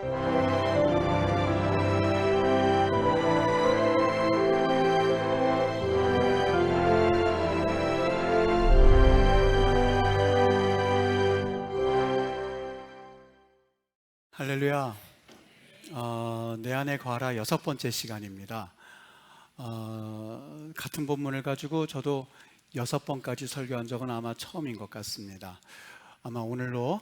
할렐루야. 내 안에 거하라 6번째 시간입니다. 같은 본문을 가지고 저도 6번까지 설교한 적은 아마 처음인 것 같습니다. 아마 오늘로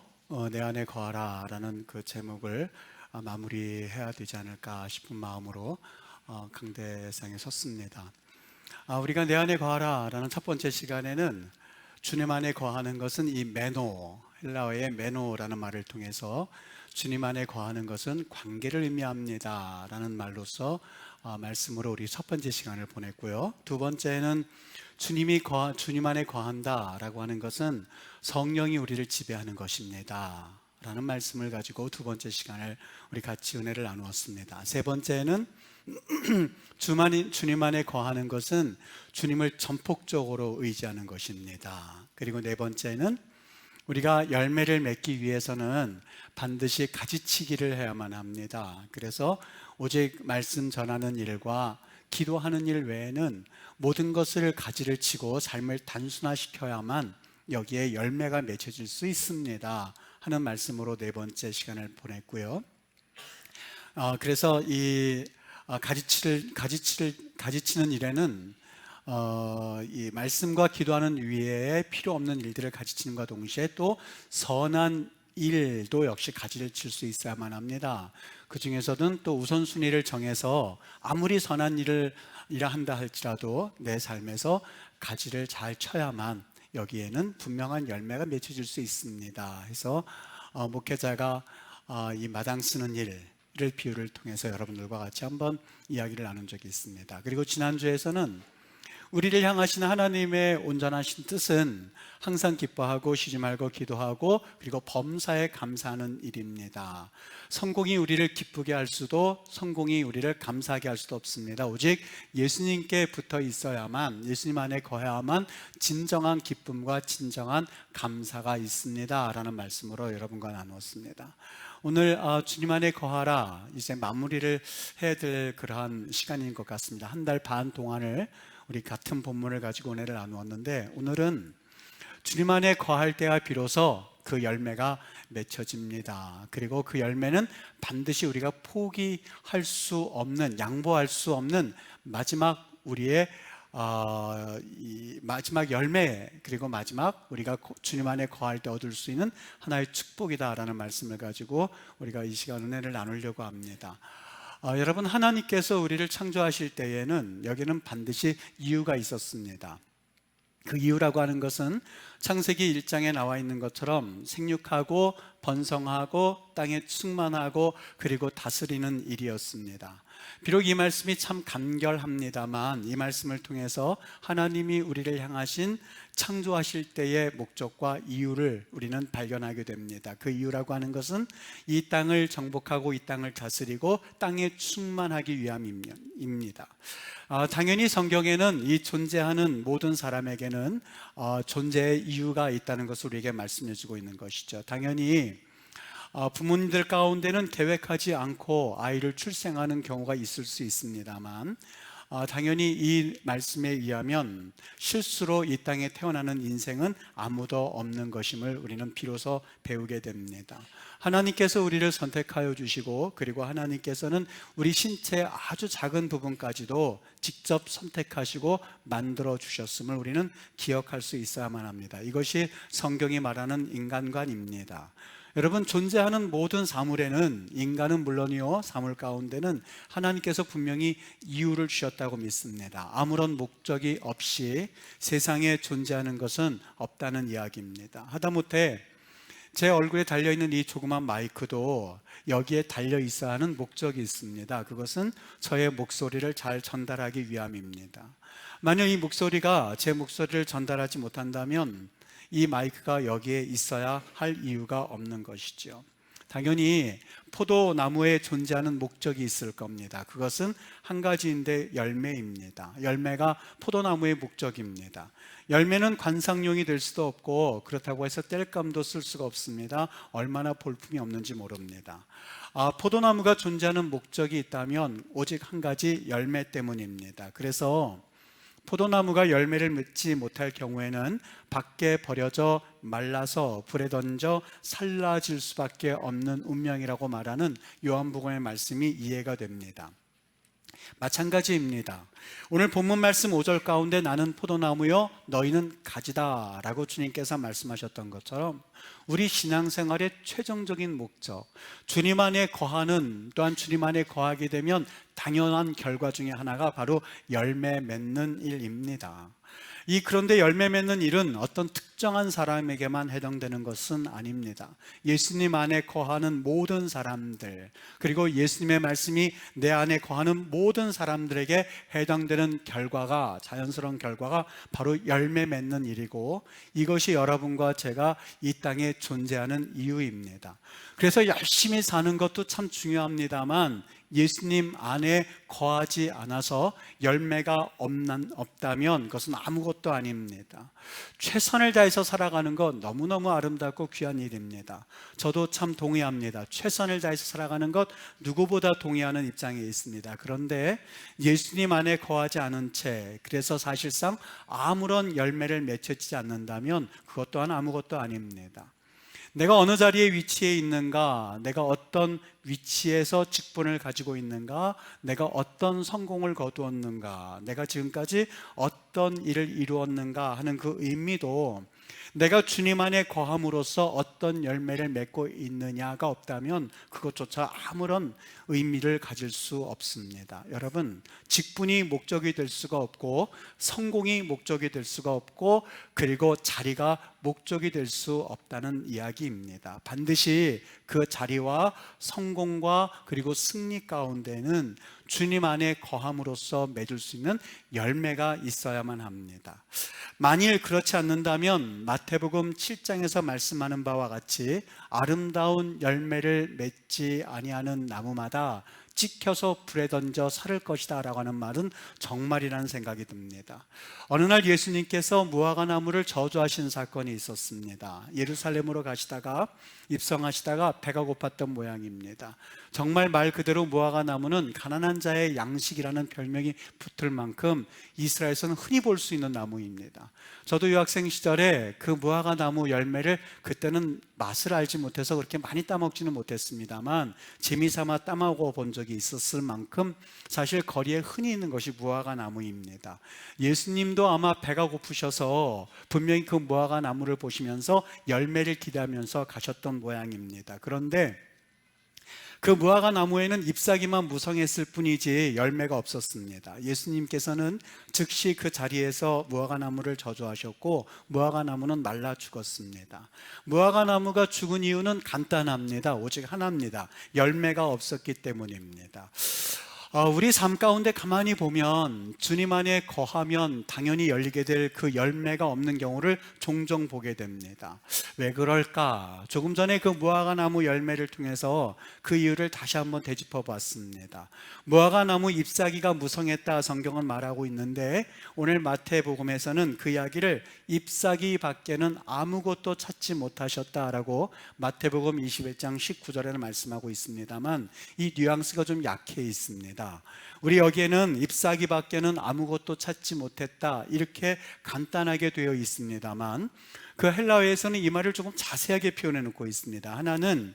내 안에 거하라 라는 그 제목을 마무리해야 되지 않을까 싶은 마음으로 강대상에 섰습니다. 우리가 내 안에 거하라 라는 첫 번째 시간에는 주님 안에 거하는 것은 이 메노, 헬라어의 메노라는 말을 통해서 주님 안에 거하는 것은 관계를 의미합니다 라는 말로서 말씀으로 우리 첫 번째 시간을 보냈고요. 두 번째는 주님 안에 거한다 라고 하는 것은 성령이 우리를 지배하는 것입니다 라는 말씀을 가지고 두 번째 시간을 우리 같이 은혜를 나누었습니다. 세 번째는 주님 안에 거하는 것은 주님을 전폭적으로 의지하는 것입니다. 그리고 네 번째는 우리가 열매를 맺기 위해서는 반드시 가지치기를 해야만 합니다. 그래서 오직 말씀 전하는 일과 기도하는 일 외에는 모든 것을 가지를 치고 삶을 단순화시켜야만 여기에 열매가 맺혀질 수 있습니다 하는 말씀으로 네 번째 시간을 보냈고요. 그래서 이 가지치는 일에는 이 말씀과 기도하는 위에 필요 없는 일들을 가지치는과 동시에 또 선한 일도 역시 가지를 칠 수 있어야만 합니다. 그 중에서는 또 우선순위를 정해서 아무리 선한 일을 한다 할지라도 내 삶에서 가지를 잘 쳐야만 여기에는 분명한 열매가 맺혀질 수 있습니다. 그래서 목회자가 이 마당 쓰는 일을 비유를 통해서 여러분들과 같이 한번 이야기를 나눈 적이 있습니다. 그리고 지난주에서는 우리를 향하신 하나님의 온전하신 뜻은 항상 기뻐하고 쉬지 말고 기도하고 그리고 범사에 감사하는 일입니다. 성공이 우리를 기쁘게 할 수도 성공이 우리를 감사하게 할 수도 없습니다. 오직 예수님께 붙어 있어야만, 예수님 안에 거해야만 진정한 기쁨과 진정한 감사가 있습니다 라는 말씀으로 여러분과 나누었습니다. 오늘 주님 안에 거하라 이제 마무리를 해야 될 그러한 시간인 것 같습니다. 한 달 반 동안을 우리 같은 본문을 가지고 은혜를 나누었는데 오늘은 주님 안에 거할 때가 비로소 그 열매가 맺혀집니다. 그리고 그 열매는 반드시 우리가 포기할 수 없는, 양보할 수 없는 마지막 우리의 이 마지막 열매, 그리고 마지막 우리가 주님 안에 거할 때 얻을 수 있는 하나의 축복이다라는 말씀을 가지고 우리가 이 시간 은혜를 나누려고 합니다. 여러분, 하나님께서 우리를 창조하실 때에는 여기는 반드시 이유가 있었습니다. 그 이유라고 하는 것은 창세기 1장에 나와 있는 것처럼 생육하고 번성하고 땅에 충만하고 그리고 다스리는 일이었습니다. 비록 이 말씀이 참 간결합니다만 이 말씀을 통해서 하나님이 우리를 향하신 창조하실 때의 목적과 이유를 우리는 발견하게 됩니다. 그 이유라고 하는 것은 이 땅을 정복하고 이 땅을 다스리고 땅에 충만하기 위함입니다. 당연히 성경에는 이 존재하는 모든 사람에게는 존재의 이유가 있다는 것을 우리에게 말씀해 주고 있는 것이죠. 당연히 부모님들 가운데는 계획하지 않고 아이를 출생하는 경우가 있을 수 있습니다만 당연히 이 말씀에 의하면 실수로 이 땅에 태어나는 인생은 아무도 없는 것임을 우리는 비로소 배우게 됩니다. 하나님께서 우리를 선택하여 주시고 그리고 하나님께서는 우리 신체의 아주 작은 부분까지도 직접 선택하시고 만들어 주셨음을 우리는 기억할 수 있어야만 합니다. 이것이 성경이 말하는 인간관입니다. 여러분, 존재하는 모든 사물에는 인간은 물론이요 사물 가운데는 하나님께서 분명히 이유를 주셨다고 믿습니다. 아무런 목적이 없이 세상에 존재하는 것은 없다는 이야기입니다. 하다못해 제 얼굴에 달려있는 이 조그만 마이크도 여기에 달려있어야 하는 목적이 있습니다. 그것은 저의 목소리를 잘 전달하기 위함입니다. 만약 이 목소리가 제 목소리를 전달하지 못한다면 이 마이크가 여기에 있어야 할 이유가 없는 것이죠. 당연히 포도나무에 존재하는 목적이 있을 겁니다. 그것은 한 가지인데 열매입니다. 열매가 포도나무의 목적입니다. 열매는 관상용이 될 수도 없고 그렇다고 해서 땔감도 쓸 수가 없습니다. 얼마나 볼품이 없는지 모릅니다. 포도나무가 존재하는 목적이 있다면 오직 한 가지, 열매 때문입니다. 그래서 포도나무가 열매를 맺지 못할 경우에는 밖에 버려져 말라서 불에 던져 살라질 수밖에 없는 운명이라고 말하는 요한복음의 말씀이 이해가 됩니다. 마찬가지입니다. 오늘 본문 말씀 5절 가운데 나는 포도나무요 너희는 가지다 라고 주님께서 말씀하셨던 것처럼 우리 신앙생활의 최종적인 목적, 주님 안에 거하는, 또한 주님 안에 거하게 되면 당연한 결과 중에 하나가 바로 열매 맺는 일입니다. 그런데 열매 맺는 일은 어떤 특정한 사람에게만 해당되는 것은 아닙니다. 예수님 안에 거하는 모든 사람들, 그리고 예수님의 말씀이 내 안에 거하는 모든 사람들에게 해당되는 결과가, 자연스러운 결과가 바로 열매 맺는 일이고, 이것이 여러분과 제가 이 땅에 존재하는 이유입니다. 그래서 열심히 사는 것도 참 중요합니다만 예수님 안에 거하지 않아서 열매가 없다면 그것은 아무것도 아닙니다. 최선을 다해서 살아가는 것 너무너무 아름답고 귀한 일입니다. 저도 참 동의합니다. 최선을 다해서 살아가는 것 누구보다 동의하는 입장에 있습니다. 그런데 예수님 안에 거하지 않은 채, 그래서 사실상 아무런 열매를 맺히지 않는다면 그것 또한 아무것도 아닙니다. 내가 어느 자리에 위치해 있는가, 내가 어떤 위치에서 직분을 가지고 있는가, 내가 어떤 성공을 거두었는가, 내가 지금까지 어떤 일을 이루었는가 하는 그 의미도 내가 주님 안에 거함으로써 어떤 열매를 맺고 있느냐가 없다면 그것조차 아무런 의미를 가질 수 없습니다. 여러분, 직분이 목적이 될 수가 없고 성공이 목적이 될 수가 없고 그리고 자리가 목적이 될 수 없다는 이야기입니다. 반드시 그 자리와 성공과 그리고 승리 가운데는 주님 안에 거함으로써 맺을 수 있는 열매가 있어야만 합니다. 만일 그렇지 않는다면 마태복음 7장에서 말씀하는 바와 같이 아름다운 열매를 맺지 아니하는 나무마다 찍혀서 불에 던져 살을 것이다 라고 하는 말은 정말이라는 생각이 듭니다. 어느 날 예수님께서 무화과 나무를 저주하신 사건이 있었습니다. 예루살렘으로 가시다가 입성하시다가 배가 고팠던 모양입니다. 정말 말 그대로 무화과 나무는 가난한 자의 양식이라는 별명이 붙을 만큼 이스라엘에서는 흔히 볼 수 있는 나무입니다. 저도 유학생 시절에 그 무화과 나무 열매를 그때는 맛을 알지 못해서 그렇게 많이 따먹지는 못했습니다만 재미삼아 따먹어 본 적이 있었을 만큼 사실 거리에 흔히 있는 것이 무화과 나무입니다. 예수님도 아마 배가 고프셔서 분명히 그 무화과 나무를 보시면서 열매를 기대하면서 가셨던 모양입니다. 그런데 그 무화과 나무에는 잎사귀만 무성했을 뿐이지 열매가 없었습니다. 예수님께서는 즉시 그 자리에서 무화과 나무를 저주하셨고 무화과 나무는 말라 죽었습니다. 무화과 나무가 죽은 이유는 간단합니다. 오직 하나입니다. 열매가 없었기 때문입니다. 우리 삶 가운데 가만히 보면 주님 안에 거하면 당연히 열리게 될 그 열매가 없는 경우를 종종 보게 됩니다. 왜 그럴까? 조금 전에 그 무화과 나무 열매를 통해서 그 이유를 다시 한번 되짚어 봤습니다. 무화과 나무 잎사귀가 무성했다 성경은 말하고 있는데 오늘 마태복음에서는 그 이야기를 잎사귀 밖에는 아무것도 찾지 못하셨다라고 마태복음 21장 19절에는 말씀하고 있습니다만 이 뉘앙스가 좀 약해 있습니다. 우리 여기에는 잎사귀 밖에는 아무것도 찾지 못했다 이렇게 간단하게 되어 있습니다만 그 헬라어에서는 이 말을 조금 자세하게 표현해 놓고 있습니다. 하나는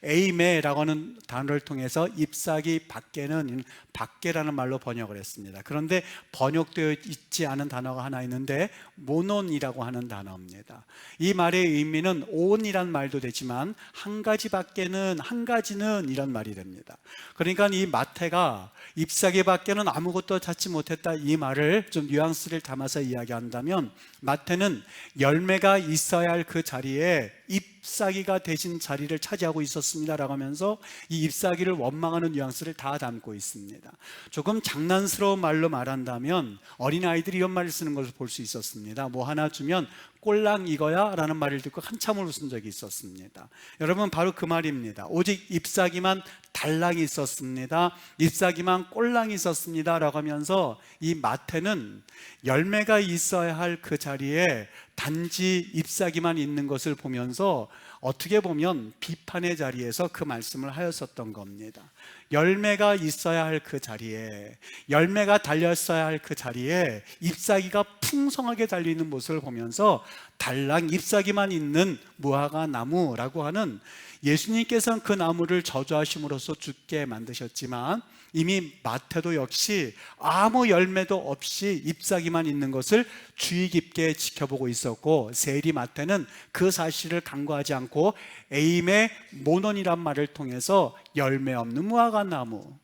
에이메라고 하는 단어를 통해서 잎사귀 밖에는 밖에라는 말로 번역을 했습니다. 그런데 번역되어 있지 않은 단어가 하나 있는데 모논이라고 하는 단어입니다. 이 말의 의미는 온이란 말도 되지만 한 가지 밖에는 한 가지는 이런 말이 됩니다. 그러니까 이 마태가 잎사귀 밖에는 아무것도 찾지 못했다 이 말을 좀 뉘앙스를 담아서 이야기한다면 마태는 열매가 있어야 할 그 자리에 잎사귀가 대신 자리를 차지하고 있었습니다 있습니다라고 하면서 이 잎사귀를 원망하는 뉘앙스를 다 담고 있습니다. 조금 장난스러운 말로 말한다면 어린아이들이 이런 말을 쓰는 것을 볼 수 있었습니다. 뭐 하나 주면 꼴랑 이거야? 라는 말을 듣고 한참을 웃은 적이 있었습니다. 여러분, 바로 그 말입니다. 오직 잎사귀만 달랑이 있었습니다. 잎사귀만 꼴랑이 있었습니다 라고 하면서 이 마태는 열매가 있어야 할 그 자리에 단지 잎사귀만 있는 것을 보면서 어떻게 보면 비판의 자리에서 그 말씀을 하였었던 겁니다. 열매가 있어야 할 그 자리에, 열매가 달렸어야 할 그 자리에 잎사귀가 풍성하게 달리는 모습을 보면서 달랑 잎사귀만 있는 무화과 나무라고 하는, 예수님께서는 그 나무를 저주하심으로써 죽게 만드셨지만 이미 마태도 역시 아무 열매도 없이 잎사귀만 있는 것을 주의 깊게 지켜보고 있었고, 세리 마태는 그 사실을 간과하지 않고 에임의 모논이란 말을 통해서 열매 없는 무화과 나무,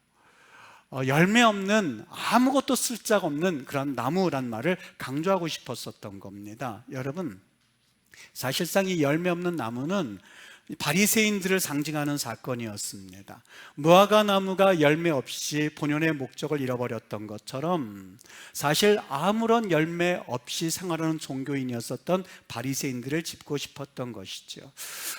열매 없는, 아무것도 쓸짝 없는 그런 나무란 말을 강조하고 싶었었던 겁니다. 여러분, 사실상 이 열매 없는 나무는 바리새인들을 상징하는 사건이었습니다. 무화과 나무가 열매 없이 본연의 목적을 잃어버렸던 것처럼 사실 아무런 열매 없이 생활하는 종교인이었었던 바리새인들을 짚고 싶었던 것이죠.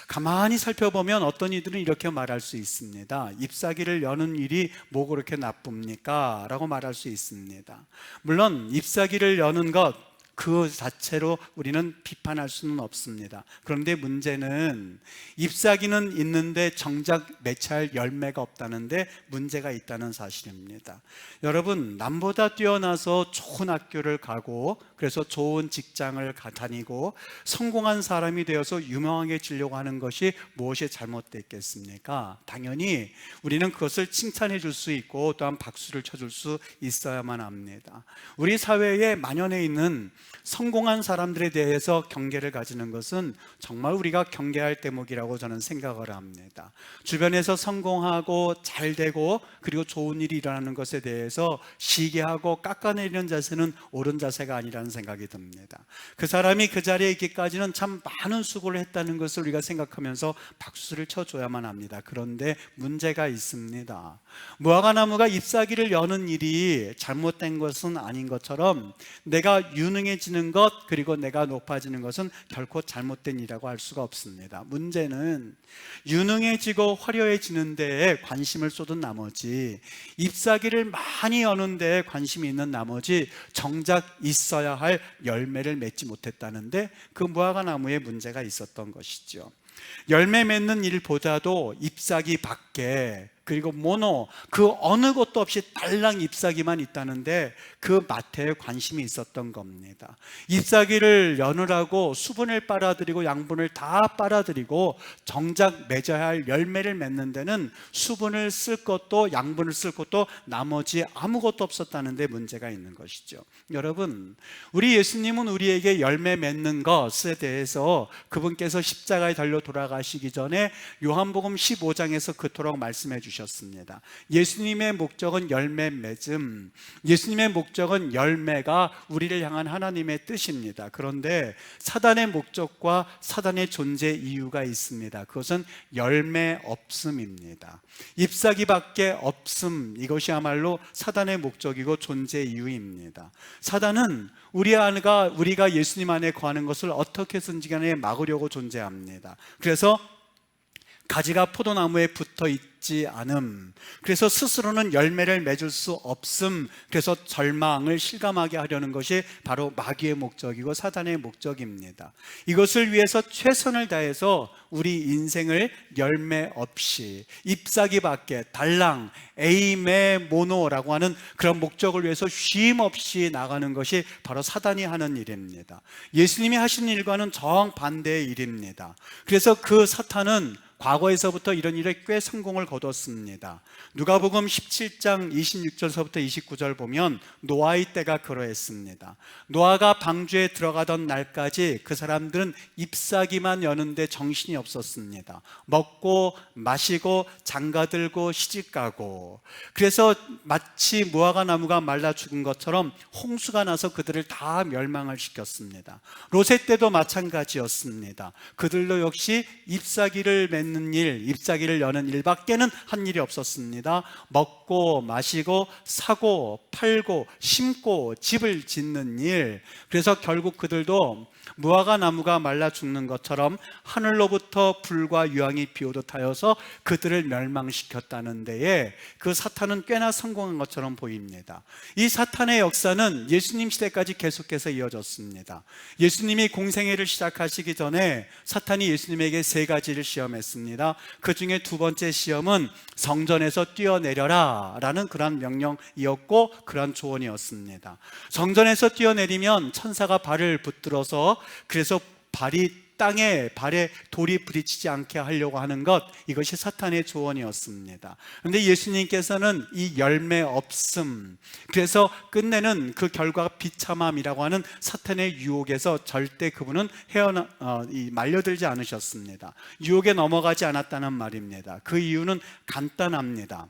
가만히 살펴보면 어떤 이들은 이렇게 말할 수 있습니다. 잎사귀를 여는 일이 뭐 그렇게 나쁩니까? 라고 말할 수 있습니다. 물론 잎사귀를 여는 것 그 자체로 우리는 비판할 수는 없습니다. 그런데 문제는 잎사귀는 있는데 정작 맺혀야 열매가 없다는데 문제가 있다는 사실입니다. 여러분, 남보다 뛰어나서 좋은 학교를 가고 그래서 좋은 직장을 다니고 성공한 사람이 되어서 유명해지려고 하는 것이 무엇이 잘못됐겠습니까? 당연히 우리는 그것을 칭찬해 줄 수 있고 또한 박수를 쳐줄 수 있어야만 합니다. 우리 사회에 만연해 있는 성공한 사람들에 대해서 경계를 가지는 것은 정말 우리가 경계할 대목이라고 저는 생각을 합니다. 주변에서 성공하고 잘 되고 그리고 좋은 일이 일어나는 것에 대해서 시기하고 깎아내리는 자세는 옳은 자세가 아니라는 생각이 듭니다. 그 사람이 그 자리에 있기까지는 참 많은 수고를 했다는 것을 우리가 생각하면서 박수를 쳐줘야만 합니다. 그런데 문제가 있습니다. 무화과 나무가 잎사귀를 여는 일이 잘못된 것은 아닌 것처럼 내가 유능해지는 것 그리고 내가 높아지는 것은 결코 잘못된 일이라고 할 수가 없습니다. 문제는 유능해지고 화려해지는 데에 관심을 쏟은 나머지, 잎사귀를 많이 여는 데에 관심이 있는 나머지 정작 있어야 할 열매를 맺지 못했다는데 그 무화과 나무에 문제가 있었던 것이죠. 열매 맺는 일보다도 잎사귀 밖에 그리고 모노, 그 어느 것도 없이 달랑 잎사귀만 있다는데 그 마태에 관심이 있었던 겁니다. 잎사귀를 여느라고 수분을 빨아들이고 양분을 다 빨아들이고 정작 맺어야 할 열매를 맺는 데는 수분을 쓸 것도 양분을 쓸 것도 나머지 아무것도 없었다는데 문제가 있는 것이죠. 여러분, 우리 예수님은 우리에게 열매 맺는 것에 대해서 그분께서 십자가에 달려 돌아가시기 전에 요한복음 15장에서 그토록 말씀해 주셨습니다. 예수님의 목적은 열매 맺음, 예수님의 목적은 열매가 우리를 향한 하나님의 뜻입니다. 그런데 사단의 목적과 사단의 존재 이유가 있습니다. 그것은 열매 없음입니다. 잎사귀밖에 없음, 이것이야말로 사단의 목적이고 존재 이유입니다. 사단은 우리가 예수님 안에 거하는 것을 어떻게든지 간에 막으려고 존재합니다. 그래서 가지가 포도나무에 붙어 있지 않음, 그래서 스스로는 열매를 맺을 수 없음, 그래서 절망을 실감하게 하려는 것이 바로 마귀의 목적이고 사단의 목적입니다. 이것을 위해서 최선을 다해서 우리 인생을 열매 없이 잎사귀 밖에 달랑 에이메 모노라고 하는 그런 목적을 위해서 쉼 없이 나가는 것이 바로 사단이 하는 일입니다. 예수님이 하신 일과는 정반대의 일입니다. 그래서 그 사탄은 과거에서부터 이런 일에 꽤 성공을 거뒀습니다. 누가복음 17장 26절서부터 29절 보면 노아의 때가 그러했습니다. 노아가 방주에 들어가던 날까지 그 사람들은 잎사귀만 여는데 정신이 없었습니다. 먹고 마시고 장가들고 시집가고, 그래서 마치 무화과 나무가 말라 죽은 것처럼 홍수가 나서 그들을 다 멸망을 시켰습니다. 롯의 때도 마찬가지였습니다. 그들도 역시 잎사귀를 맺는 일, 잎사귀를 여는 일밖에는 한 일이 없었습니다. 먹고 마시고 사고 팔고 심고 집을 짓는 일. 그래서 결국 그들도 무화과 나무가 말라 죽는 것처럼 하늘로부터 불과 유황이 비오듯 하여서 그들을 멸망시켰다는 데에 그 사탄은 꽤나 성공한 것처럼 보입니다. 이 사탄의 역사는 예수님 시대까지 계속해서 이어졌습니다. 예수님이 공생애를 시작하시기 전에 사탄이 예수님에게 3가지를 시험했습니다. 그 중에 2번째 시험은 성전에서 뛰어내려라 라는 그런 명령이었고 그런 조언이었습니다. 성전에서 뛰어내리면 천사가 발을 붙들어서, 그래서 발에 돌이 부딪히지 않게 하려고 하는 것, 이것이 사탄의 조언이었습니다. 그런데 예수님께서는 이 열매 없음, 그래서 끝내는 그 결과가 비참함이라고 하는 사탄의 유혹에서 절대 그분은 말려들지 않으셨습니다. 유혹에 넘어가지 않았다는 말입니다. 그 이유는 간단합니다.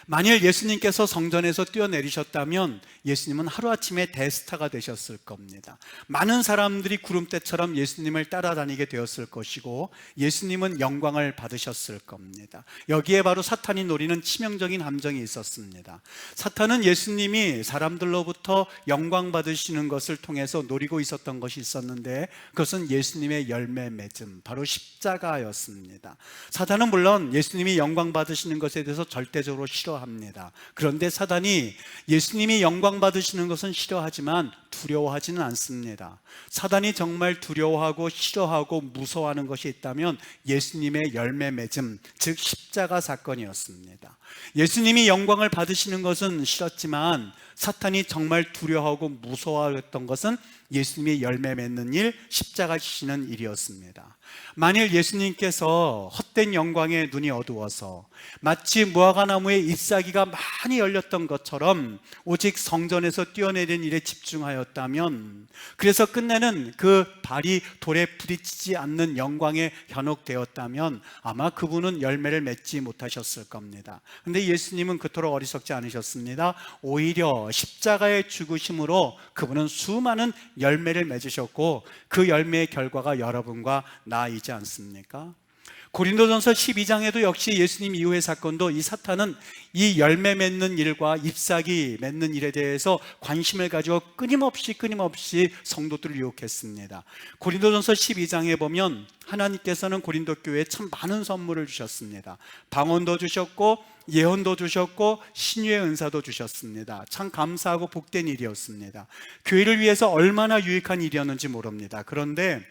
만일 예수님께서 성전에서 뛰어내리셨다면 예수님은 하루아침에 대스타가 되셨을 겁니다. 많은 사람들이 구름대처럼 예수님을 따라다니게 되었을 것이고 예수님은 영광을 받으셨을 겁니다. 여기에 바로 사탄이 노리는 치명적인 함정이 있었습니다. 사탄은 예수님이 사람들로부터 영광 받으시는 것을 통해서 노리고 있었던 것이 있었는데, 그것은 예수님의 열매 맺음, 바로 십자가였습니다. 사탄은 물론 예수님이 영광 받으시는 것에 대해서 절대적으로 싫어합니다. 그런데 사탄이 예수님이 영광 받으시는 것은 싫어하지만 두려워하지는 않습니다. 사탄이 정말 두려워하고 싫어하고 무서워하는 것이 있다면 예수님의 열매 맺음, 즉 십자가 사건이었습니다. 예수님이 영광을 받으시는 것은 싫었지만 사탄이 정말 두려워하고 무서워했던 것은 예수님이 열매 맺는 일, 십자가 지시는 일이었습니다. 만일 예수님께서 헛된 영광에 눈이 어두워서 마치 무화과 나무에 잎사귀가 많이 열렸던 것처럼 오직 성전에서 뛰어내린 일에 집중하였다면, 그래서 끝내는 그 발이 돌에 부딪히지 않는 영광에 현혹되었다면 아마 그분은 열매를 맺지 못하셨을 겁니다. 그런데 예수님은 그토록 어리석지 않으셨습니다. 오히려 십자가의 죽으심으로 그분은 수많은 열매를 맺으셨고 그 열매의 결과가 여러분과 나이지 않습니까? 고린도전서 12장에도 역시 예수님 이후의 사건도 이 사탄은 이 열매 맺는 일과 잎사귀 맺는 일에 대해서 관심을 가지고 끊임없이 성도들을 유혹했습니다. 고린도전서 12장에 보면 하나님께서는 고린도 교회에 참 많은 선물을 주셨습니다. 방언도 주셨고 예언도 주셨고 신유의 은사도 주셨습니다. 참 감사하고 복된 일이었습니다. 교회를 위해서 얼마나 유익한 일이었는지 모릅니다. 그런데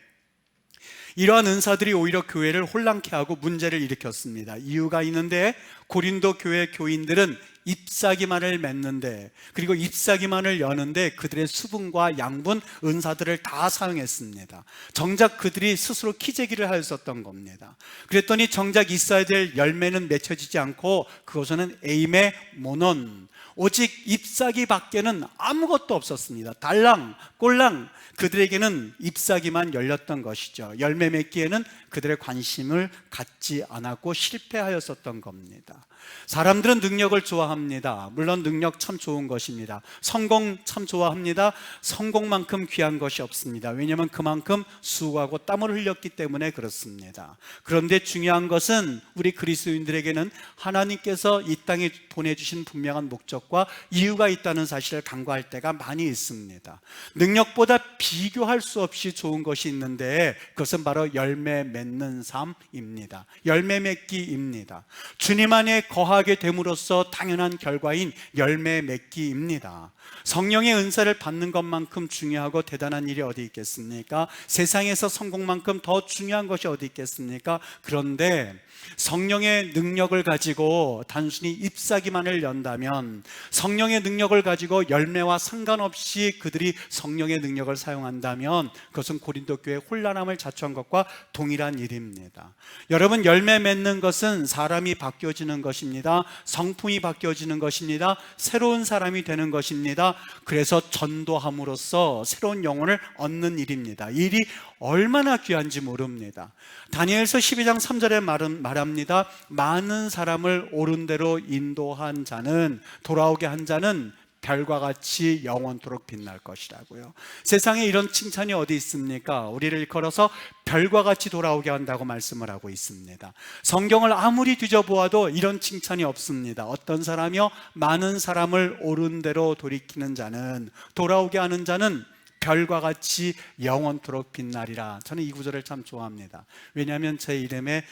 이러한 은사들이 오히려 교회를 혼란케 하고 문제를 일으켰습니다. 이유가 있는데, 고린도 교회 교인들은 잎사귀만을 맺는데, 그리고 잎사귀만을 여는데 그들의 수분과 양분, 은사들을 다 사용했습니다. 정작 그들이 스스로 키재기를 하였었던 겁니다. 그랬더니 정작 있어야 될 열매는 맺혀지지 않고 그것은 에이메 모논, 오직 잎사귀 밖에는 아무것도 없었습니다. 달랑 꼴랑 그들에게는 잎사귀만 열렸던 것이죠. 열매 맺기에는 그들의 관심을 갖지 않았고 실패하였었던 겁니다. 사람들은 능력을 좋아합니다. 물론 능력 참 좋은 것입니다. 성공 참 좋아합니다. 성공만큼 귀한 것이 없습니다. 왜냐하면 그만큼 수고하고 땀을 흘렸기 때문에 그렇습니다. 그런데 중요한 것은 우리 그리스도인들에게는 하나님께서 이 땅에 보내주신 분명한 목적과 이유가 있다는 사실을 간과할 때가 많이 있습니다. 능력보다 비교할 수 없이 좋은 것이 있는데 그것은 바로 열매 맺는 삶입니다. 열매 맺기입니다. 주님 안에 거하게 됨으로써 당연한 결과인 열매 맺기입니다. 성령의 은사를 받는 것만큼 중요하고 대단한 일이 어디 있겠습니까? 세상에서 성공만큼 더 중요한 것이 어디 있겠습니까? 그런데 성령의 능력을 가지고 단순히 잎사귀만을 연다면, 성령의 능력을 가지고 열매와 상관없이 그들이 성령의 능력을 사용한다면 그것은 고린도 교회의 혼란함을 자초한 것과 동일한 일입니다. 여러분, 열매 맺는 것은 사람이 바뀌어지는 것입니다. 성품이 바뀌어지는 것입니다. 새로운 사람이 되는 것입니다. 그래서 전도함으로써 새로운 영혼을 얻는 일입니다. 이 일이 얼마나 귀한지 모릅니다. 다니엘서 12장 3절에 말합니다. 많은 사람을 옳은 대로 인도한 자는, 돌아오게 한 자는 별과 같이 영원토록 빛날 것이라고요. 세상에 이런 칭찬이 어디 있습니까? 우리를 걸어서 별과 같이 돌아오게 한다고 말씀을 하고 있습니다. 성경을 아무리 뒤져보아도 이런 칭찬이 없습니다. 어떤 사람이요? 많은 사람을 옳은 대로 돌이키는 자는, 돌아오게 하는 자는 별과 같이 영원토록 빛나리라. 저는 이 구절을 참 좋아합니다. 왜냐하면 제 이름의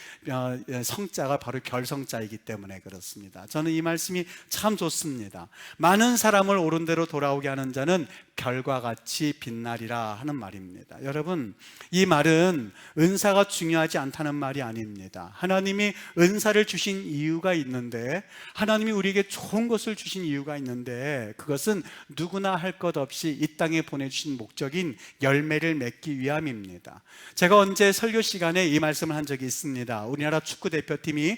성자가 바로 결성자이기 때문에 그렇습니다. 저는 이 말씀이 참 좋습니다. 많은 사람을 옳은 대로 돌아오게 하는 자는 별과 같이 빛나리라 하는 말입니다. 여러분, 이 말은 은사가 중요하지 않다는 말이 아닙니다. 하나님이 은사를 주신 이유가 있는데, 하나님이 우리에게 좋은 것을 주신 이유가 있는데, 그것은 누구나 할 것 없이 이 땅에 보내주신 목적인 열매를 맺기 위함입니다. 제가 언제 설교 시간에 이 말씀을 한 적이 있습니다. 우리나라 축구 대표팀이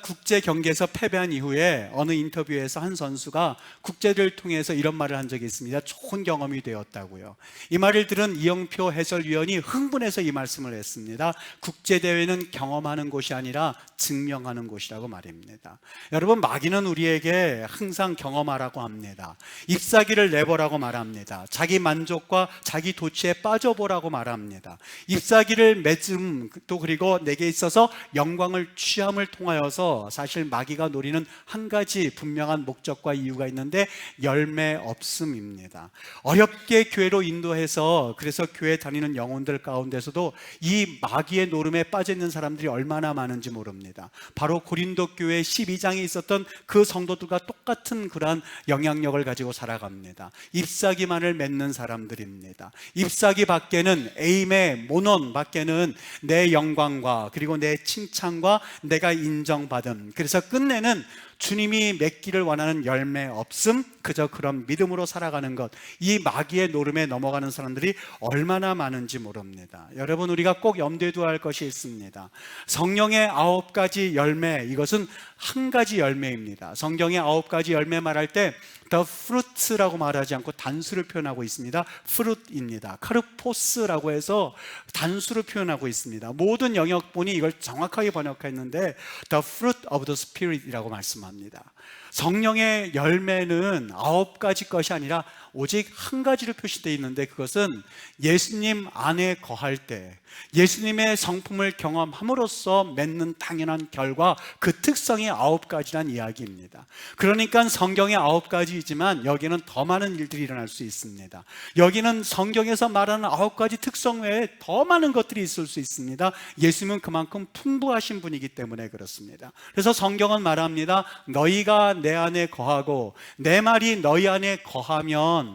국제 경기에서 패배한 이후에 어느 인터뷰에서 한 선수가 국제를 통해서 이런 말을 한 적이 있습니다. 좋은 경험이 되었다고요. 이 말을 들은 이영표 해설위원이 흥분해서 이 말씀을 했습니다. 국제대회는 경험하는 곳이 아니라 증명하는 곳이라고 말입니다. 여러분, 마귀는 우리에게 항상 경험하라고 합니다. 잎사귀를 내보라고 말합니다. 자기 만족과 자기 도취에 빠져보라고 말합니다. 잎사귀를 맺음, 또 그리고 내게 있어서 영광을 취함을 통하여서 사실 마귀가 노리는 한 가지 분명한 목적과 이유가 있는데, 열매 없음입니다. 어렵게 교회로 인도해서 그래서 교회 다니는 영혼들 가운데서도 이 마귀의 노름에 빠져 있는 사람들이 얼마나 많은지 모릅니다. 바로 고린도 교회 12장에 있었던 그 성도들과 똑같은 그러한 영향력을 가지고 살아갑니다. 잎사귀만을 맺는 사람들입니다. 잎사귀 밖에는, 에임의 모논 밖에는 내 영광과 그리고 내 칭찬과 내가 인정받음, 그래서 끝내는 주님이 맺기를 원하는 열매 없음, 그저 그런 믿음으로 살아가는 것, 이 마귀의 노름에 넘어가는 사람들이 얼마나 많은지 모릅니다. 여러분, 우리가 꼭 염두에 두어야 할 것이 있습니다. 성령의 9가지 열매, 이것은 한 가지 열매입니다. 성경의 9가지 열매 말할 때 the fruit라고 말하지 않고 단수를 표현하고 있습니다. fruit입니다. 카르포스라고 해서 단수를 표현하고 있습니다. 모든 영역본이 이걸 정확하게 번역했는데 the fruit of the spirit이라고 말씀합니다. 성령의 열매는 9가지 것이 아니라 오직 한 가지로 표시되어 있는데, 그것은 예수님 안에 거할 때 예수님의 성품을 경험함으로써 맺는 당연한 결과, 그 특성이 9가지란 이야기입니다. 그러니까 성경의 9가지이지만 여기는 더 많은 일들이 일어날 수 있습니다. 여기는 성경에서 말하는 9가지 특성 외에 더 많은 것들이 있을 수 있습니다. 예수님은 그만큼 풍부하신 분이기 때문에 그렇습니다. 그래서 성경은 말합니다. 너희가 내 안에 거하고 내 말이 너희 안에 거하면,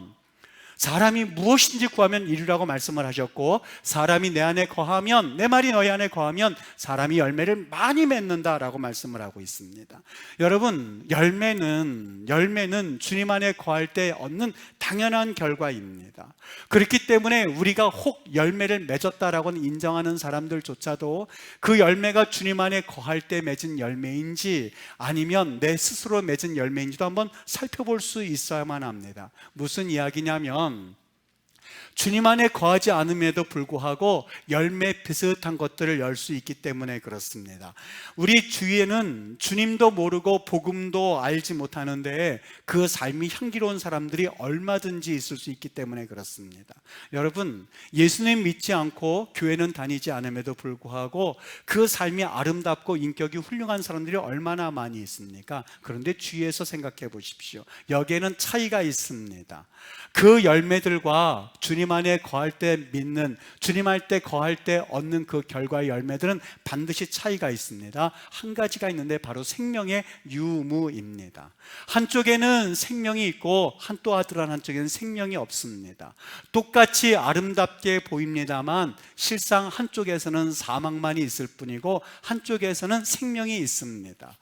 사람이 무엇인지 구하면 이루라고 말씀을 하셨고, 사람이 내 안에 거하면, 내 말이 너희 안에 거하면 사람이 열매를 많이 맺는다라고 말씀을 하고 있습니다. 여러분, 열매는 주님 안에 거할 때 얻는 당연한 결과입니다. 그렇기 때문에 우리가 혹 열매를 맺었다라고 인정하는 사람들조차도 그 열매가 주님 안에 거할 때 맺은 열매인지 아니면 내 스스로 맺은 열매인지도 한번 살펴볼 수 있어야만 합니다. 무슨 이야기냐면, 주님 안에 거하지 않음에도 불구하고 열매 비슷한 것들을 열 수 있기 때문에 그렇습니다. 우리 주위에는 주님도 모르고 복음도 알지 못하는데 그 삶이 향기로운 사람들이 얼마든지 있을 수 있기 때문에 그렇습니다. 여러분, 예수님 믿지 않고 교회는 다니지 않음에도 불구하고 그 삶이 아름답고 인격이 훌륭한 사람들이 얼마나 많이 있습니까? 그런데 주위에서 생각해 보십시오. 여기에는 차이가 있습니다. 그 열매들과 주님 안에 거할 때 믿는, 주님 할 때 거할 때 얻는 그 결과의 열매들은 반드시 차이가 있습니다. 한 가지가 있는데 바로 생명의 유무입니다. 한쪽에는 생명이 있고 또 다른 한쪽에는 생명이 없습니다. 똑같이 아름답게 보입니다만 실상 한쪽에서는 사망만이 있을 뿐이고 한쪽에서는 생명이 있습니다.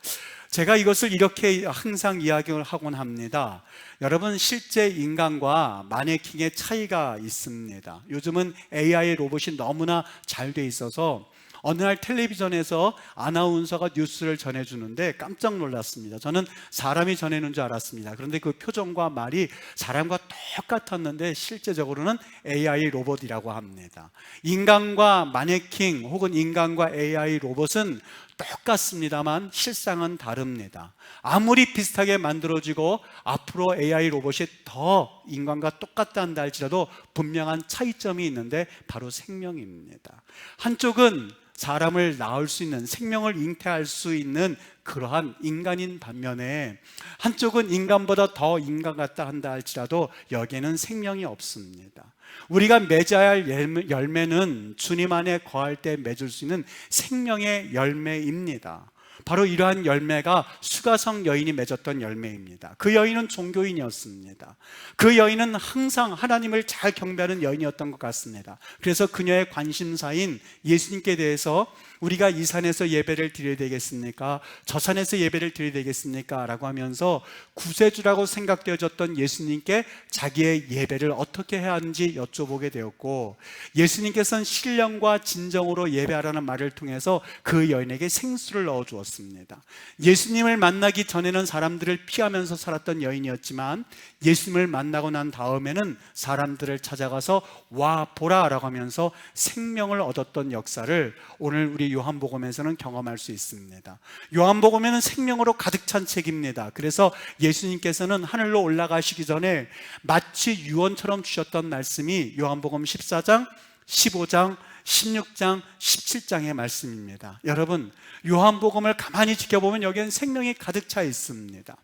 제가 이것을 이렇게 항상 이야기를 하곤 합니다. 여러분, 실제 인간과 마네킹의 차이가 있습니다. 요즘은 AI 로봇이 너무나 잘 돼 있어서 어느 날 텔레비전에서 아나운서가 뉴스를 전해주는데 깜짝 놀랐습니다. 저는 사람이 전해는 줄 알았습니다. 그런데 그 표정과 말이 사람과 똑같았는데 실제적으로는 AI 로봇이라고 합니다. 인간과 마네킹 혹은 인간과 AI 로봇은 똑같습니다만 실상은 다릅니다. 아무리 비슷하게 만들어지고 앞으로 AI 로봇이 더 인간과 똑같다 한다 할지라도 분명한 차이점이 있는데 바로 생명입니다. 한쪽은 사람을 낳을 수 있는, 생명을 잉태할 수 있는 그러한 인간인 반면에 한쪽은 인간보다 더 인간 같다 한다 할지라도 여기에는 생명이 없습니다. 우리가 맺어야 할 열매는 주님 안에 거할 때 맺을 수 있는 생명의 열매입니다. 바로 이러한 열매가 수가성 여인이 맺었던 열매입니다. 그 여인은 종교인이었습니다. 그 여인은 항상 하나님을 잘 경배하는 여인이었던 것 같습니다. 그래서 그녀의 관심사인 예수님께 대해서 우리가 이 산에서 예배를 드려야 되겠습니까? 저 산에서 예배를 드려야 되겠습니까? 라고 하면서 구세주라고 생각되어졌던 예수님께 자기의 예배를 어떻게 해야 하는지 여쭤보게 되었고, 예수님께서는 신령과 진정으로 예배하라는 말을 통해서 그 여인에게 생수를 넣어주었습니다. 예수님을 만나기 전에는 사람들을 피하면서 살았던 여인이었지만 예수님을 만나고 난 다음에는 사람들을 찾아가서 와 보라 라고 하면서 생명을 얻었던 역사를 오늘 우리 요한복음에서는 경험할 수 있습니다. 요한복음에는 생명으로 가득 찬 책입니다. 그래서 예수님께서는 하늘로 올라가시기 전에 마치 유언처럼 주셨던 말씀이 요한복음 14장, 15장, 16장, 17장의 말씀입니다. 여러분, 요한복음을 가만히 지켜보면 여기엔 생명이 가득 차 있습니다.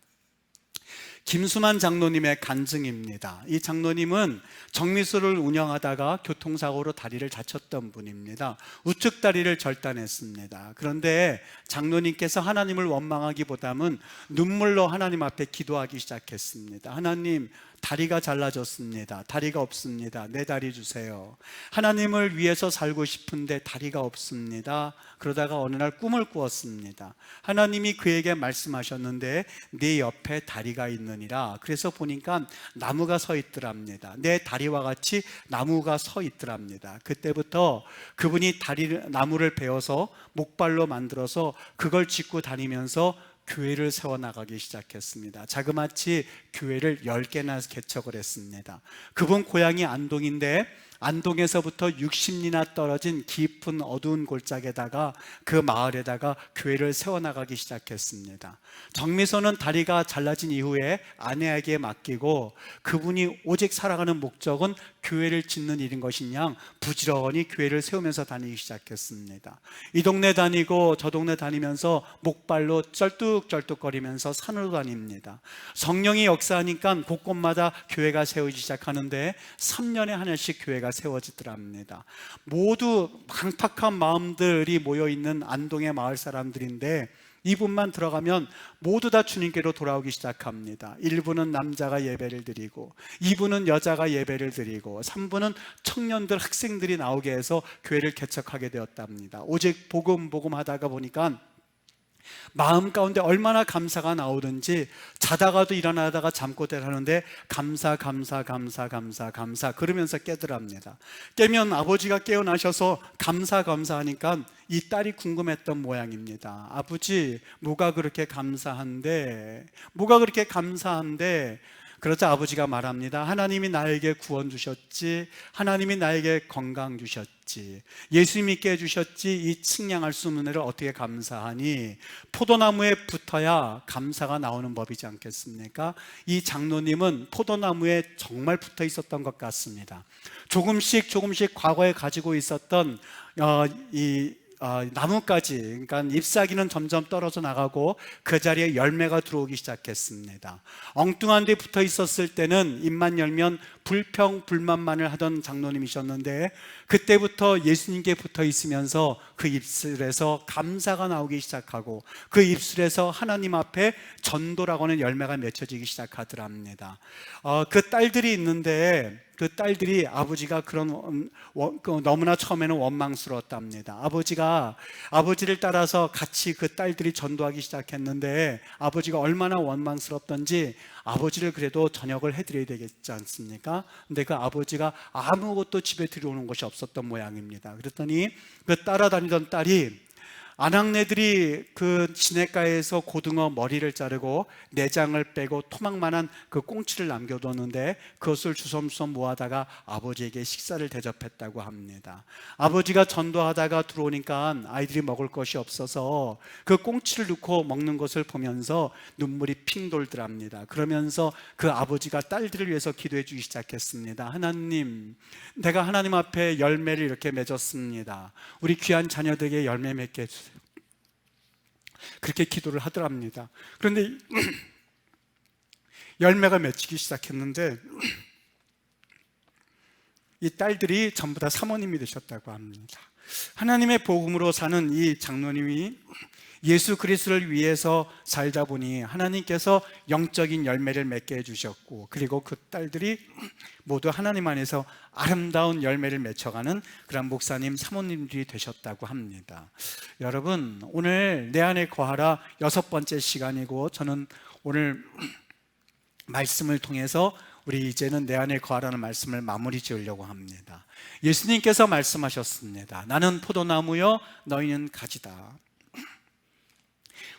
김수만 장로님의 간증입니다. 이 장로님은 정미소를 운영하다가 교통사고로 다리를 다쳤던 분입니다. 우측 다리를 절단했습니다. 그런데 장로님께서 하나님을 원망하기보다는 눈물로 하나님 앞에 기도하기 시작했습니다. 하나님, 다리가 잘라졌습니다. 다리가 없습니다. 내 다리 주세요. 하나님을 위해서 살고 싶은데 다리가 없습니다. 그러다가 어느 날 꿈을 꾸었습니다. 하나님이 그에게 말씀하셨는데 네 옆에 다리가 있느니라. 그래서 보니까 나무가 서 있더랍니다. 내 다리와 같이 나무가 서 있더랍니다. 그때부터 그분이 나무를 베어서 목발로 만들어서 그걸 짚고 다니면서 교회를 세워나가기 시작했습니다. 자그마치 교회를 10개나 개척을 했습니다. 그분 고향이 안동인데 안동에서부터 60리나 떨어진 깊은 어두운 골짜기에다가 그 마을에다가 교회를 세워나가기 시작했습니다. 정미소는 다리가 잘라진 이후에 아내에게 맡기고 그분이 오직 살아가는 목적은 교회를 짓는 일인 것이냐 부지런히 교회를 세우면서 다니기 시작했습니다. 이 동네 다니고 저 동네 다니면서 목발로 쩔뚝쩔뚝거리면서 산으로 다닙니다. 성령이 역사하니까 곳곳마다 교회가 세우기 시작하는데 3년에 하나씩 교회가 세워지더랍니다. 모두 강팍한 마음들이 모여있는 안동의 마을 사람들인데 이분만 들어가면 모두 다 주님께로 돌아오기 시작합니다. 1부는 남자가 예배를 드리고 2부는 여자가 예배를 드리고 3부는 청년들, 학생들이 나오게 해서 교회를 개척하게 되었답니다. 오직 복음 하다가 보니까 마음 가운데 얼마나 감사가 나오든지 자다가도 일어나다가 잠꼬대를 하는데 감사 그러면서 깨더랍니다. 깨면 아버지가 깨어나셔서 감사하니까 이 딸이 궁금했던 모양입니다. 아버지, 뭐가 그렇게 감사한데? 그러자 아버지가 말합니다. 하나님이 나에게 구원 주셨지, 하나님이 나에게 건강 주셨지, 예수 믿게 해주셨지, 이 측량할 수 없는 애를 어떻게 감사하니? 포도나무에 붙어야 감사가 나오는 법이지 않겠습니까? 이 장로님은 포도나무에 정말 붙어 있었던 것 같습니다. 조금씩 과거에 가지고 있었던 나뭇가지, 그러니까 잎사귀는 점점 떨어져 나가고 그 자리에 열매가 들어오기 시작했습니다. 엉뚱한 데 붙어 있었을 때는 잎만 열면 불평 불만만을 하던 장로님이셨는데 그때부터 예수님께 붙어 있으면서 그 입술에서 감사가 나오기 시작하고 그 입술에서 하나님 앞에 전도라고 하는 열매가 맺혀지기 시작하더랍니다. 그 딸들이 있는데 그 딸들이 아버지가 너무나 처음에는 원망스러웠답니다. 아버지를 따라서 같이 그 딸들이 전도하기 시작했는데 아버지가 얼마나 원망스럽던지 아버지를 그래도 저녁을 해드려야 되겠지 않습니까? 근데 그 아버지가 아무것도 집에 들여오는 것이 없었던 모양입니다. 그랬더니 그 따라다니던 딸이 아낙네들이 그 시냇가에서 고등어 머리를 자르고 내장을 빼고 토막만한 그 꽁치를 남겨뒀는데 그것을 주섬주섬 모아다가 아버지에게 식사를 대접했다고 합니다. 아버지가 전도하다가 들어오니까 아이들이 먹을 것이 없어서 그 꽁치를 넣고 먹는 것을 보면서 눈물이 핑 돌더랍니다. 그러면서 그 아버지가 딸들을 위해서 기도해 주기 시작했습니다. 하나님, 내가 하나님 앞에 열매를 이렇게 맺었습니다. 우리 귀한 자녀들에게 열매 맺게 해주세요. 그렇게 기도를 하더랍니다. 그런데 열매가 맺히기 시작했는데 이 딸들이 전부 다 사모님이 되셨다고 합니다. 하나님의 복음으로 사는 이 장로님이 예수 그리스도를 위해서 살다 보니 하나님께서 영적인 열매를 맺게 해주셨고, 그리고 그 딸들이 모두 하나님 안에서 아름다운 열매를 맺혀가는 그런 목사님, 사모님들이 되셨다고 합니다. 여러분, 오늘 내 안에 거하라 6번째 시간이고, 저는 오늘 말씀을 통해서 우리 이제는 내 안에 거하라는 말씀을 마무리 지으려고 합니다. 예수님께서 말씀하셨습니다. 나는 포도나무요 너희는 가지다.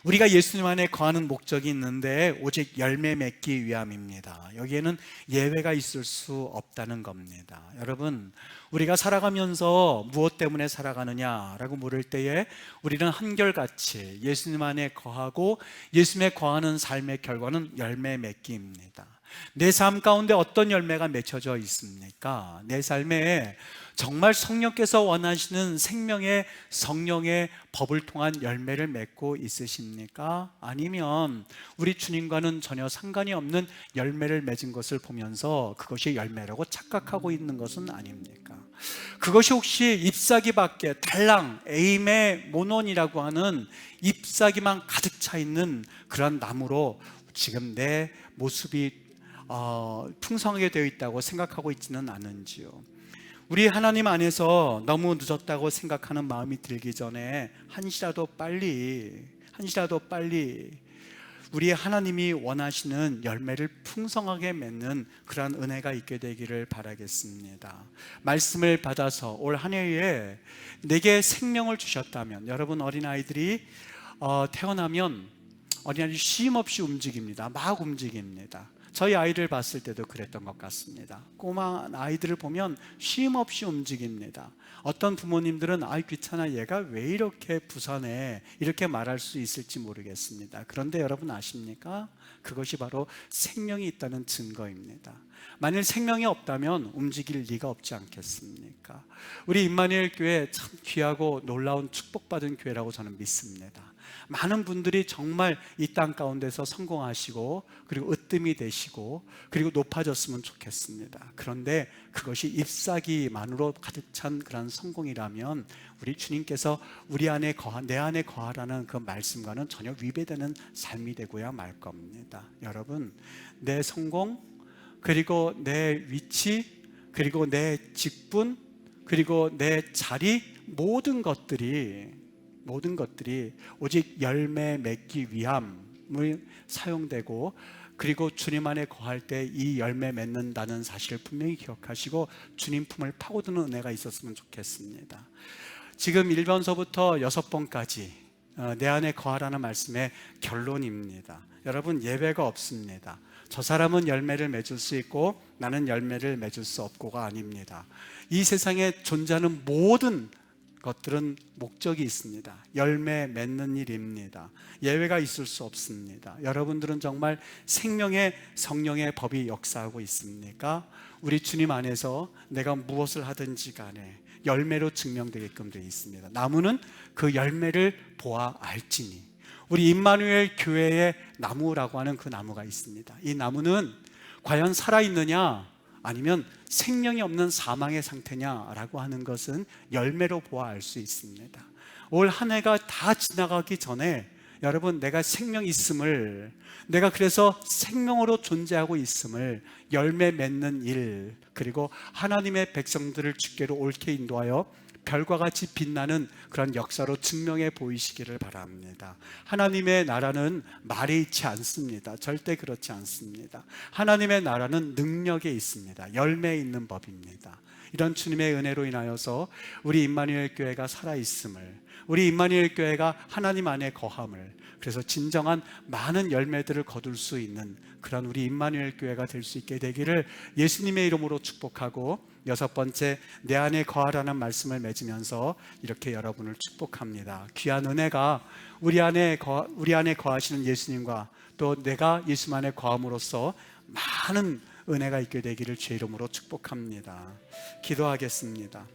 우리가 예수님 안에 거하는 목적이 있는데 오직 열매 맺기 위함입니다. 여기에는 예외가 있을 수 없다는 겁니다. 여러분, 우리가 살아가면서 무엇 때문에 살아가느냐라고 물을 때에 우리는 한결같이 예수님 안에 거하고 예수님에 거하는 삶의 결과는 열매 맺기입니다. 내 삶 가운데 어떤 열매가 맺혀져 있습니까? 내 삶에 정말 성령께서 원하시는 생명의 성령의 법을 통한 열매를 맺고 있으십니까? 아니면 우리 주님과는 전혀 상관이 없는 열매를 맺은 것을 보면서 그것이 열매라고 착각하고 있는 것은 아닙니까? 그것이 혹시 잎사귀밖에 달랑 에임의 모논이라고 하는 잎사귀만 가득 차 있는 그런 나무로 지금 내 모습이 풍성하게 되어 있다고 생각하고 있지는 않은지요? 우리 하나님 안에서 너무 늦었다고 생각하는 마음이 들기 전에 한시라도 빨리 우리 하나님이 원하시는 열매를 풍성하게 맺는 그러한 은혜가 있게 되기를 바라겠습니다. 말씀을 받아서 올 한 해에 내게 생명을 주셨다면, 여러분 어린아이들이 태어나면 어린아이들이 쉼 없이 움직입니다. 막 움직입니다. 저희 아이를 봤을 때도 그랬던 것 같습니다. 꼬마 아이들을 보면 쉼 없이 움직입니다. 어떤 부모님들은 아이 귀찮아, 얘가 왜 이렇게 부산해, 이렇게 말할 수 있을지 모르겠습니다. 그런데 여러분 아십니까? 그것이 바로 생명이 있다는 증거입니다. 만일 생명이 없다면 움직일 리가 없지 않겠습니까? 우리 임마누엘 교회 참 귀하고 놀라운 축복받은 교회라고 저는 믿습니다. 많은 분들이 정말 이 땅 가운데서 성공하시고 그리고 으뜸이 되시고 그리고 높아졌으면 좋겠습니다. 그런데 그것이 잎사귀만으로 가득 찬 그런 성공이라면 우리 주님께서 내 안에 거하라는 그 말씀과는 전혀 위배되는 삶이 되고야 말 겁니다. 여러분, 내 성공, 그리고 내 위치, 그리고 내 직분, 그리고 내 자리, 모든 것들이 오직 열매 맺기 위함을 사용되고, 그리고 주님 안에 거할 때 이 열매 맺는다는 사실을 분명히 기억하시고 주님 품을 파고드는 은혜가 있었으면 좋겠습니다. 지금 1번서부터 6번까지 내 안에 거하라는 말씀의 결론입니다. 여러분, 예외가 없습니다. 저 사람은 열매를 맺을 수 있고 나는 열매를 맺을 수 없고가 아닙니다. 이 세상에 존재하는 모든 것들은 목적이 있습니다. 열매 맺는 일입니다. 예외가 있을 수 없습니다. 여러분들은 정말 생명의 성령의 법이 역사하고 있습니까? 우리 주님 안에서 내가 무엇을 하든지 간에 열매로 증명되게끔 되어 있습니다. 나무는 그 열매를 보아 알지니. 우리 임마누엘 교회의 나무라고 하는 그 나무가 있습니다. 이 나무는 과연 살아있느냐? 아니면 생명이 없는 사망의 상태냐라고 하는 것은 열매로 보아 알 수 있습니다. 올 한 해가 다 지나가기 전에 여러분, 내가 생명 있음을, 내가 그래서 생명으로 존재하고 있음을 열매 맺는 일, 그리고 하나님의 백성들을 주께로 옳게 인도하여 별과 같이 빛나는 그런 역사로 증명해 보이시기를 바랍니다. 하나님의 나라는 말에 있지 않습니다. 절대 그렇지 않습니다. 하나님의 나라는 능력에 있습니다. 열매에 있는 법입니다. 이런 주님의 은혜로 인하여서 우리 임마누엘 교회가 살아있음을, 우리 임마누엘 교회가 하나님 안에 거함을, 그래서 진정한 많은 열매들을 거둘 수 있는 그런 우리 임마누엘 교회가 될 수 있게 되기를 예수님의 이름으로 축복하고, 여섯 번째, 내 안에 거하라는 말씀을 맺으면서 이렇게 여러분을 축복합니다. 귀한 은혜가 우리 안에 거하시는 예수님과 또 내가 예수 안에 거함으로써 많은 은혜가 있게 되기를 주의 이름으로 축복합니다. 기도하겠습니다.